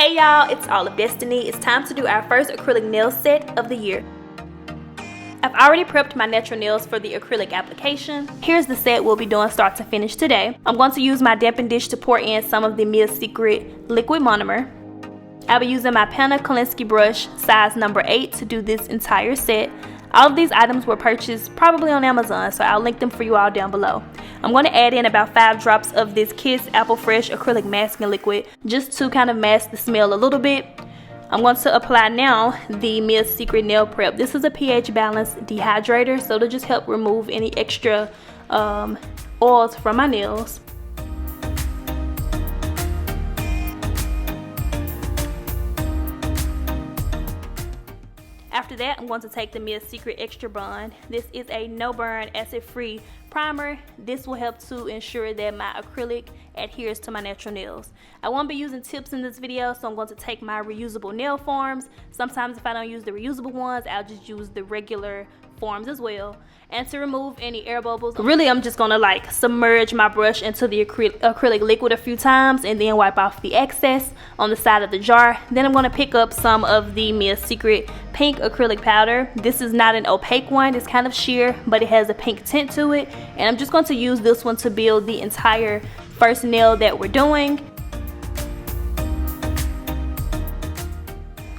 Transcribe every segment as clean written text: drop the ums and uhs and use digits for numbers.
Hey y'all, it's All of Destiny. It's time to do our first acrylic nail set of the year. I've already prepped my natural nails for the acrylic application. Here's the set we'll be doing start to finish today. I'm going to use my damping dish to pour in some of the Mia Secret liquid monomer. I'll be using my Pana Kolinsky brush size number 8 to do this entire set. All of these items were purchased probably on Amazon, so I'll link them for you all down below. I'm going to add in about 5 drops of this Kiss Apple Fresh acrylic masking liquid just to kind of mask the smell a little bit. I'm going to apply now the Mia Secret Nail Prep. This is a pH balanced dehydrator, so it'll just help remove any extra oils from my nails. After that, I'm going to take the Mia Secret Extra Bond. This is a no-burn, acid-free primer. This will help to ensure that my acrylic adheres to my natural nails. I won't be using tips in this video, so I'm going to take my reusable nail forms. Sometimes if I don't use the reusable ones, I'll just use the regular forms as well. And to remove any air bubbles, really I'm just gonna like submerge my brush into the acrylic liquid a few times and then wipe off the excess on the side of the jar. Then I'm gonna pick up some of the Mia Secret pink acrylic powder. This is not an opaque one, it's kind of sheer, but it has a pink tint to it. And I'm just going to use this one to build the entire first nail that we're doing.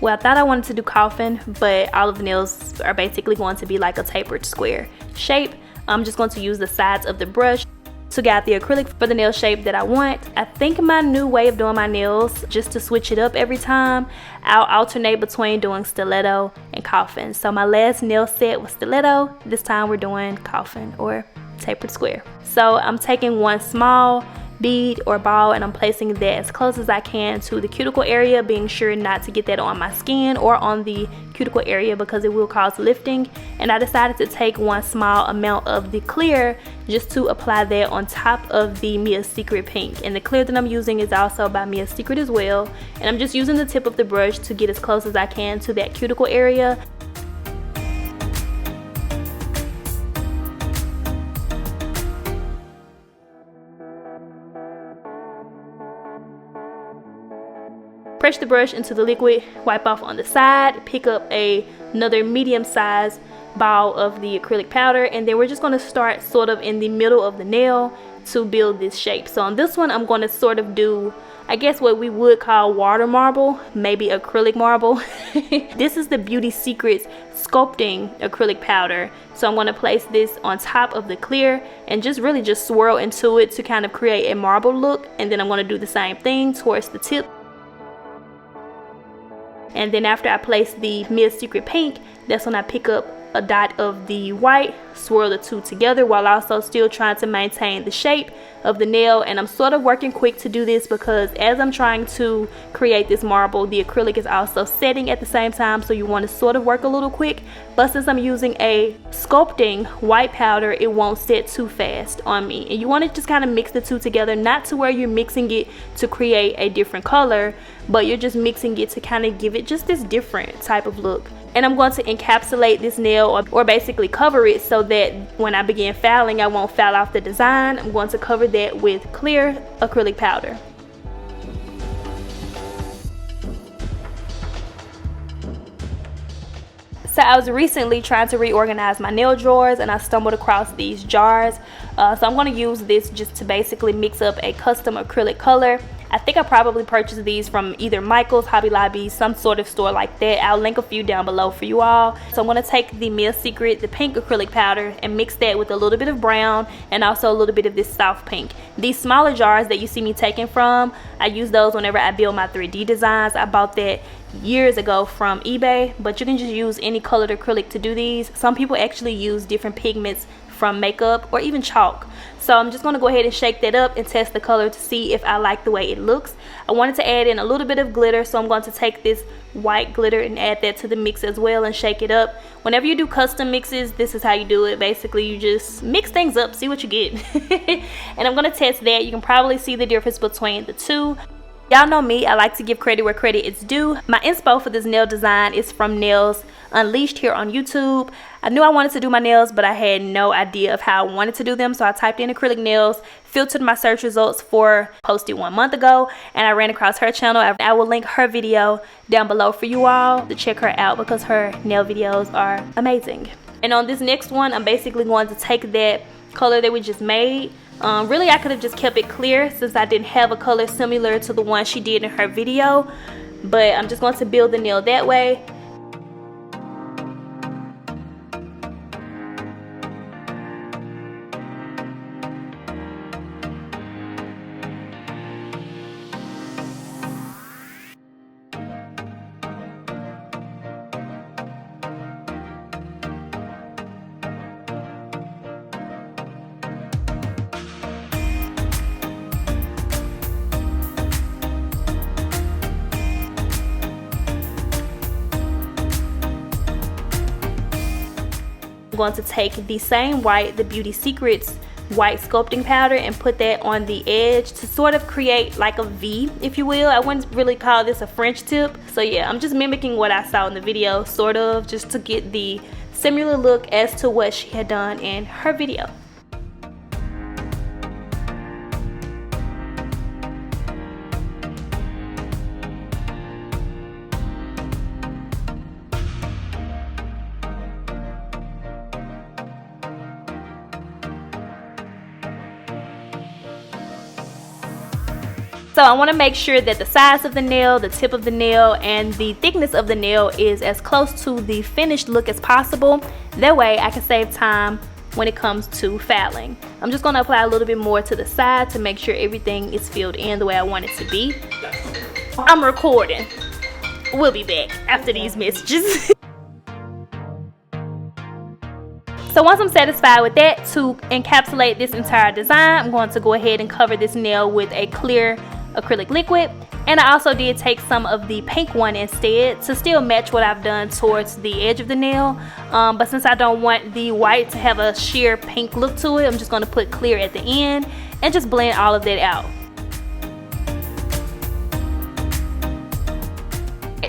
Well, I thought I wanted to do coffin, but all of the nails are basically going to be like a tapered square shape. I'm just going to use the sides of the brush to get the acrylic for the nail shape that I want. I think my new way of doing my nails, just to switch it up every time, I'll alternate between doing stiletto and coffin. So my last nail set was stiletto. This time we're doing coffin or tapered square. So I'm taking one small bead or ball and I'm placing that as close as I can to the cuticle area, being sure not to get that on my skin or on the cuticle area because it will cause lifting. And I decided to take one small amount of the clear just to apply that on top of the Mia Secret pink. And the clear that I'm using is also by Mia Secret as well. And I'm just using the tip of the brush to get as close as I can to that cuticle area. Press the brush into the liquid, wipe off on the side, pick up another medium-sized ball of the acrylic powder, and then we're just going to start sort of in the middle of the nail to build this shape. So on this one, I'm going to sort of do, I guess what we would call water marble, maybe acrylic marble. This is the Beauty Secrets sculpting acrylic powder. So I'm going to place this on top of the clear and just really just swirl into it to kind of create a marble look. And then I'm going to do the same thing towards the tip. And then after I place the Mia Secret pink, that's when I pick up a dot of the white, swirl the two together while also still trying to maintain the shape of the nail. And I'm sort of working quick to do this because as I'm trying to create this marble, the acrylic is also setting at the same time, so you want to sort of work a little quick. But since I'm using a sculpting white powder, it won't set too fast on me. And you want to just kind of mix the two together, not to where you're mixing it to create a different color, but you're just mixing it to kind of give it just this different type of look. And I'm going to encapsulate this nail or basically cover it so that when I begin filing, I won't foul off the design. I'm going to cover that with clear acrylic powder. So I was recently trying to reorganize my nail drawers and I stumbled across these jars. So I'm going to use this just to basically mix up a custom acrylic color. I think I probably purchased these from either Michael's, Hobby Lobby, some sort of store like that. I'll link a few down below for you all. So I'm going to take the Mia Secret, the pink acrylic powder, and mix that with a little bit of brown and also a little bit of this soft pink. These smaller jars that you see me taking from, I use those whenever I build my 3D designs. I bought that years ago from eBay, but you can just use any colored acrylic to do these. Some people actually use different pigments from makeup or even chalk. So I'm just going to go ahead and shake that up and test the color to see if I like the way it looks. I wanted to add in a little bit of glitter, so I'm going to take this white glitter and add that to the mix as well and shake it up. Whenever you do custom mixes, this is how you do it. Basically, you just mix things up, see what you get. And I'm going to test that. You can probably see the difference between the two. Y'all know me, I like to give credit where credit is due. My inspo for this nail design is from Nails Unleashed here on YouTube. I knew I wanted to do my nails, but I had no idea of how I wanted to do them, so I typed in acrylic nails, filtered my search results for posted 1 month ago, and I ran across her channel. I will link her video down below for you all to check her out because her nail videos are amazing. And on this next one, I'm basically going to take that color that we just made. Really, I could have just kept it clear since I didn't have a color similar to the one she did in her video, but I'm just going to build the nail that way. I'm going to take the same white, the Beauty Secrets white sculpting powder, and put that on the edge to sort of create like a V, if you will. I wouldn't really call this a French tip. So yeah, I'm just mimicking what I saw in the video, sort of, just to get the similar look as to what she had done in her video. So I want to make sure that the size of the nail, the tip of the nail, and the thickness of the nail is as close to the finished look as possible. That way I can save time when it comes to filing. I'm just going to apply a little bit more to the side to make sure everything is filled in the way I want it to be. I'm recording. We'll be back after these messages. So once I'm satisfied with that, to encapsulate this entire design, I'm going to go ahead and cover this nail with a clear acrylic liquid. And I also did take some of the pink one instead to still match what I've done towards the edge of the nail. But since I don't want the white to have a sheer pink look to it, I'm just going to put clear at the end and just blend all of that out.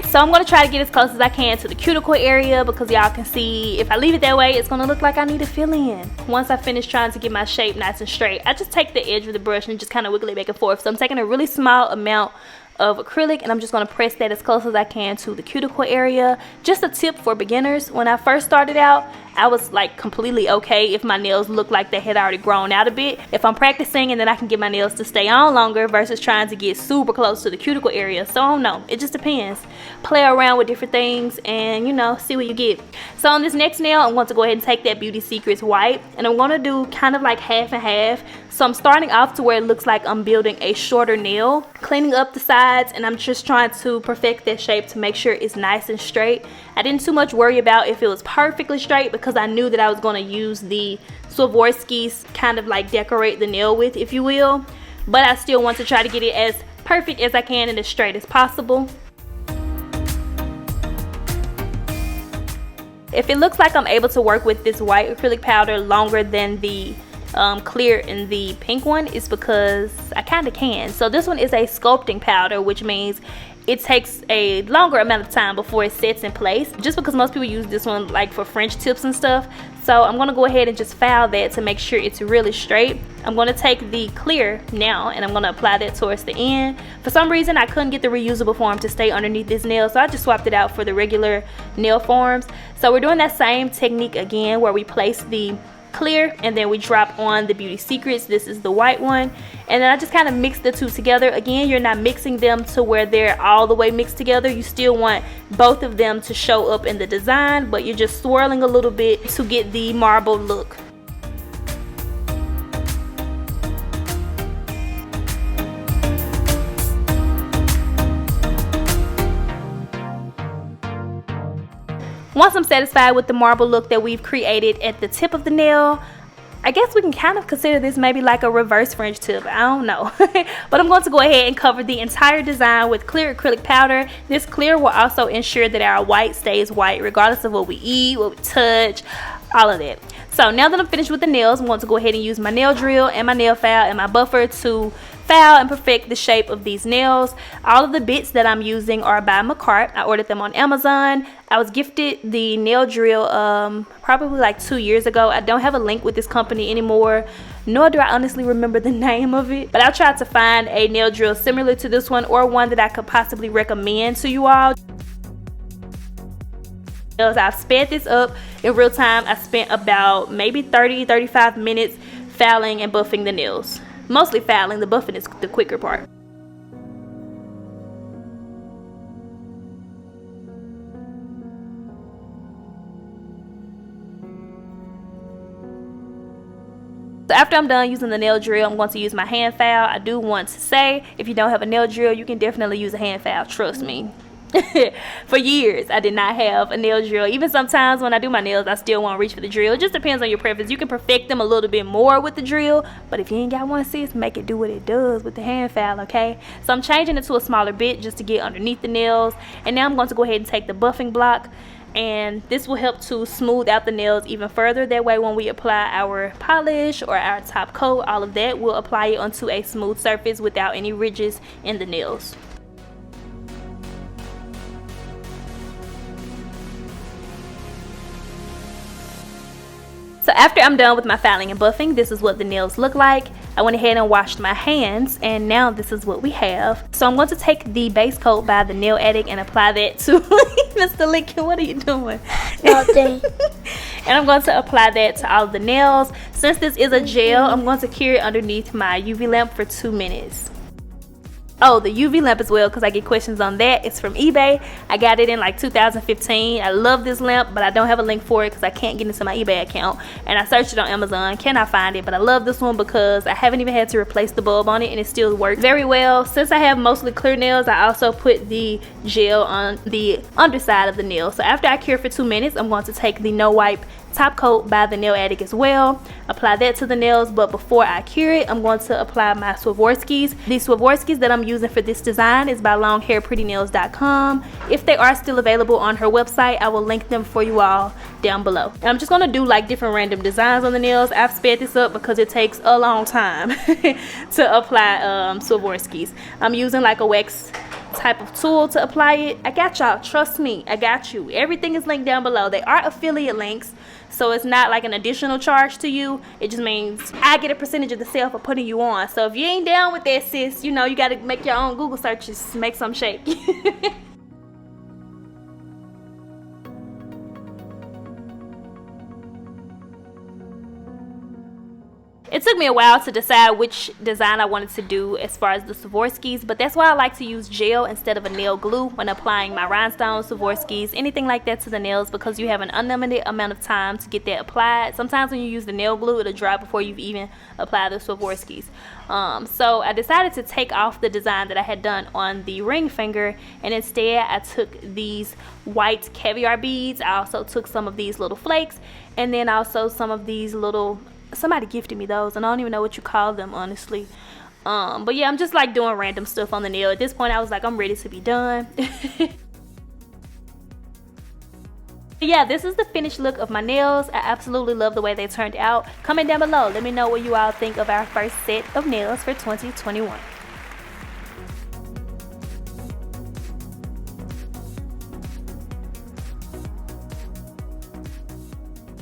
So I'm going to try to get as close as I can to the cuticle area because y'all can see if I leave it that way, it's going to look like I need to fill in. Once I finish trying to get my shape nice and straight, I just take the edge of the brush and just kind of wiggle it back and forth. So I'm taking a really small amount of acrylic and I'm just going to press that as close as I can to the cuticle area. Just a tip for beginners: when I first started out, I was like completely okay if my nails looked like they had already grown out a bit. If I'm practicing, and then I can get my nails to stay on longer versus trying to get super close to the cuticle area. So I don't know, it just depends. Play around with different things and, you know, see what you get. So on this next nail, I'm going to go ahead and take that Beauty Secrets white and I'm going to do kind of like half and half. So I'm starting off to where it looks like I'm building a shorter nail, cleaning up the sides, and I'm just trying to perfect that shape to make sure it's nice and straight. I didn't too much worry about if it was perfectly straight because I knew that I was going to use the Swarovski's kind of like decorate the nail with, if you will. But I still want to try to get it as perfect as I can and as straight as possible. If it looks like I'm able to work with this white acrylic powder longer than the clear in the pink one, is because I kind of can. So this one is a sculpting powder, which means it takes a longer amount of time before it sets in place, just because most people use this one like for French tips and stuff. So I'm going to go ahead and just file that to make sure it's really straight. I'm going to take the clear now and I'm going to apply that towards the end. For some reason I couldn't get the reusable form to stay underneath this nail, so I just swapped it out for the regular nail forms. So we're doing that same technique again where we place the clear and then we drop on the Beauty Secrets. This is the white one, and then I just kind of mix the two together. Again, you're not mixing them to where they're all the way mixed together. You still want both of them to show up in the design, but you're just swirling a little bit to get the marble look. Once I'm satisfied with the marble look that we've created at the tip of the nail, I guess we can kind of consider this maybe like a reverse French tip. I don't know. But I'm going to go ahead and cover the entire design with clear acrylic powder. This clear will also ensure that our white stays white regardless of what we eat, what we touch, all of that. So now that I'm finished with the nails, I'm going to go ahead and use my nail drill and my nail file and my buffer to file and perfect the shape of these nails. All of the bits that I'm using are by McCart. I ordered them on Amazon. I was gifted the nail drill probably like 2 years ago. I don't have a link with this company anymore, nor do I honestly remember the name of it, but I'll try to find a nail drill similar to this one, or one that I could possibly recommend to you all. I've sped this up in real time. I spent about maybe 30-35 minutes filing and buffing the nails. Mostly filing, the buffing is the quicker part. So after I'm done using the nail drill, I'm going to use my hand file. I do want to say, if you don't have a nail drill, you can definitely use a hand file, trust me. For years I did not have a nail drill. Even sometimes when I do my nails, I still want to reach for the drill. It just depends on your preference. You can perfect them a little bit more with the drill, but if you ain't got one, sis, make it do what it does with the hand file, okay? So I'm changing it to a smaller bit just to get underneath the nails. And now I'm going to go ahead and take the buffing block, and this will help to smooth out the nails even further. That way when we apply our polish or our top coat, all of that, we'll apply it onto a smooth surface without any ridges in the nails. So after I'm done with my filing and buffing, this is what the nails look like. I went ahead and washed my hands, and now this is what we have. So I'm going to take the base coat by the Nail Addict and apply that to Mr. Lincoln, what are you doing? Nothing. And I'm going to apply that to all of the nails. Since this is a gel, I'm going to cure it underneath my UV lamp for 2 minutes. Oh, the UV lamp as well, because I get questions on that. It's from eBay. I got it in like 2015. I love this lamp, but I don't have a link for it because I can't get into my eBay account. And I searched it on Amazon, cannot find it. But I love this one because I haven't even had to replace the bulb on it, and it still works very well. Since I have mostly clear nails, I also put the gel on the underside of the nail. So after I cure for 2 minutes, I'm going to take the no wipe top coat by the Nail Addict as well, apply that to the nails. But before I cure it, I'm going to apply my Swarovskis. These Swarovskis that I'm using for this design is by longhairprettynails.com. If they are still available on her website, I will link them for you all down below. And I'm just going to do like different random designs on the nails. I've sped this up because it takes a long time to apply Swarovskis. I'm using like a wax type of tool to apply it. I got y'all, trust me, I got you. Everything is linked down below. They are affiliate links, so it's not like an additional charge to you. It just means I get a percentage of the sale for putting you on. So if you ain't down with that, sis, you know you got to make your own Google searches, make some shake. It took me a while to decide which design I wanted to do as far as the Swarovskis, but that's why I like to use gel instead of a nail glue when applying my rhinestone Swarovskis, anything like that to the nails, because you have an unlimited amount of time to get that applied. Sometimes when you use the nail glue, it'll dry before you've even applied the Swarovskis. So I decided to take off the design that I had done on the ring finger, and instead I took these white caviar beads. I also took some of these little flakes, and then also some of these little, somebody gifted me those, and I don't even know what you call them, honestly. But yeah, I'm just like doing random stuff on the nail. At this point I was like, I'm ready to be done. Yeah, this is the finished look of my nails. I absolutely love the way they turned out. Comment down below, let me know what you all think of our first set of nails for 2021.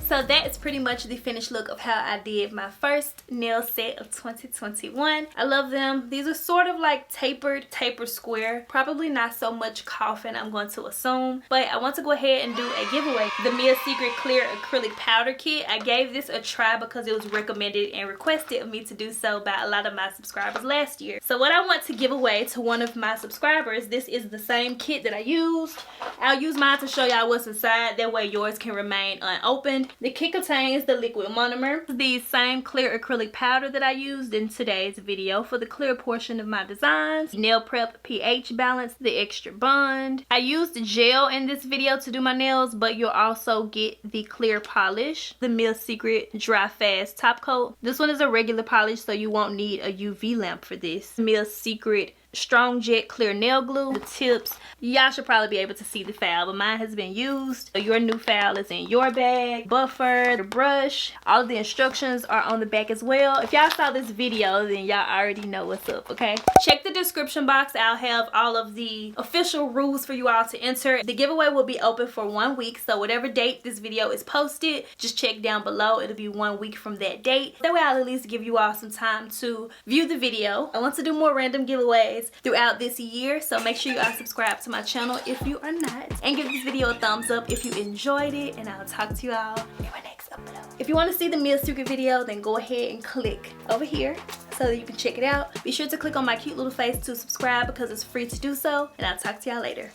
So that is pretty much the finished look of how I did my first nail set of 2021. I love them. These are sort of like tapered square. Probably not so much coffin, I'm going to assume. But I want to go ahead and do a giveaway. The Mia Secret Clear Acrylic Powder Kit. I gave this a try because it was recommended and requested of me to do so by a lot of my subscribers last year. So what I want to give away to one of my subscribers, this is the same kit that I used. I'll use mine to show y'all what's inside. That way yours can remain unopened. The kit contains the liquid monomer, the same clear acrylic powder that I used in today's video for the clear portion of my designs, nail prep pH balance, the extra bond. I used gel in this video to do my nails, but you'll also get the clear polish, the Mia Secret Dry Fast top coat. This one is a regular polish, so you won't need a UV lamp for this. Mia Secret strong jet clear nail glue. The tips, y'all should probably be able to see the file, but mine has been used. So your new file is in your bag. Buffer, the brush, all of the instructions are on the back as well. If y'all saw this video, then y'all already know what's up, okay? Check the description box. I'll have all of the official rules for you all to enter. The giveaway will be open for 1 week, so whatever date this video is posted, just check down below. It'll be 1 week from that date. That way I'll at least give you all some time to view the video. I want to do more random giveaways throughout this year, so make sure you are subscribed to my channel if you are not, and give this video a thumbs up if you enjoyed it, and I'll talk to you all in my next upload. If you want to see the meal secret video, then go ahead and click over here so that you can check it out. Be sure to click on my cute little face to subscribe because it's free to do so, and I'll talk to y'all later.